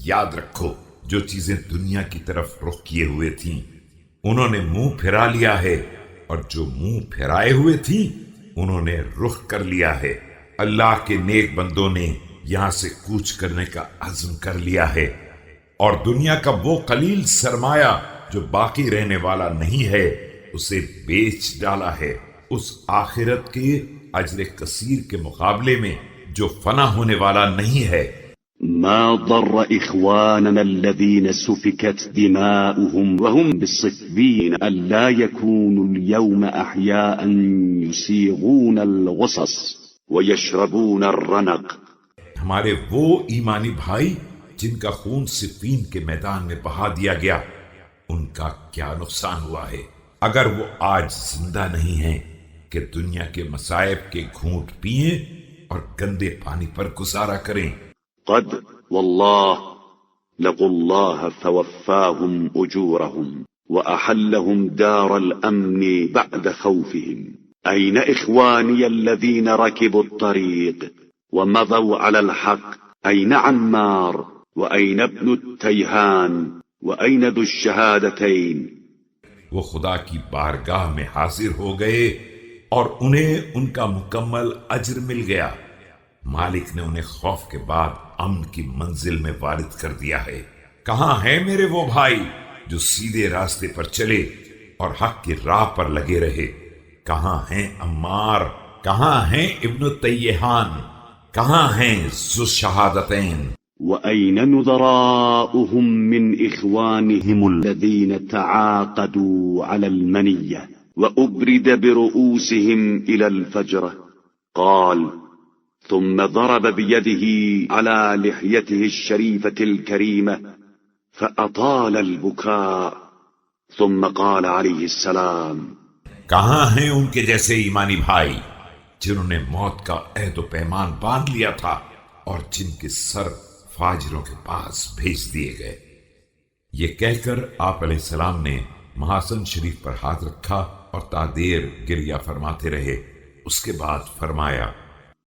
یاد رکھو جو چیزیں دنیا کی طرف رخ کیے ہوئے تھیں انہوں نے منہ پھرا لیا ہے، اور جو منہ پھرائے ہوئے تھیں انہوں نے رخ کر لیا ہے۔ اللہ کے نیک بندوں نے یہاں سے کوچ کرنے کا عزم کر لیا ہے، اور دنیا کا وہ قلیل سرمایہ جو باقی رہنے والا نہیں ہے اسے بیچ ڈالا ہے اس آخرت کے اجر کثیر کے مقابلے میں جو فنا ہونے والا نہیں ہے۔ ما ضر إخواننا الذين سفكت دماؤهم وهم بالصفين ألا يكونوا اليوم أحياء يسيغون الغصص ويشربون الرنق۔ ہمارے وہ ایمانی بھائی جن کا خون صفین کے میدان میں بہا دیا گیا ان کا کیا نقصان ہوا ہے اگر وہ آج زندہ نہیں ہیں کہ دنیا کے مصائب کے گھونٹ پئیں اور گندے پانی پر گزارا کریں۔ قد والله لقوا الله فوفاهم أجورهم وأحلهم دار الأمن بعد خوفهم۔ أين إخواني الذين ركبوا الطريق ومضوا على الحق؟ أين عمار وأين ابن التيهان وأين ذو الشهادتين؟ وہ خدا کی بارگاہ میں حاضر ہو گئے اور انہیں ان کا مکمل اجر مل گیا۔ مالک نے انہیں خوف کے بعد امن کی منزل میں وارد کر دیا ہے۔ کہاں ہیں میرے وہ بھائی جو سیدھے راستے پر چلے اور حق کی راہ پر لگے رہے؟ کہاں ہیں عمار؟ کہاں ہیں ابن التیہان؟ کہاں ہیں ذو الشہادتین؟ وأين نظراؤهم من إخوانهم الذين تعاقدوا على المنية وأبرد برؤوسهم إلى الفجرة؟ قال ثم ضرب بيده على لحيته الشريفة الكريمة فأطال البكاء ثم قال عليه السلام۔ کہاں ہیں ان کے جیسے ایمانی بھائی جنہوں نے موت کا عہد و پیمان باندھ لیا تھا اور جن کے سر فاجروں کے پاس بھیج دیے گئے؟ یہ کہہ کر آپ علیہ السلام نے محاسن شریف پر ہاتھ رکھا اور تا دیر گریہ فرماتے رہے۔ اس کے بعد فرمایا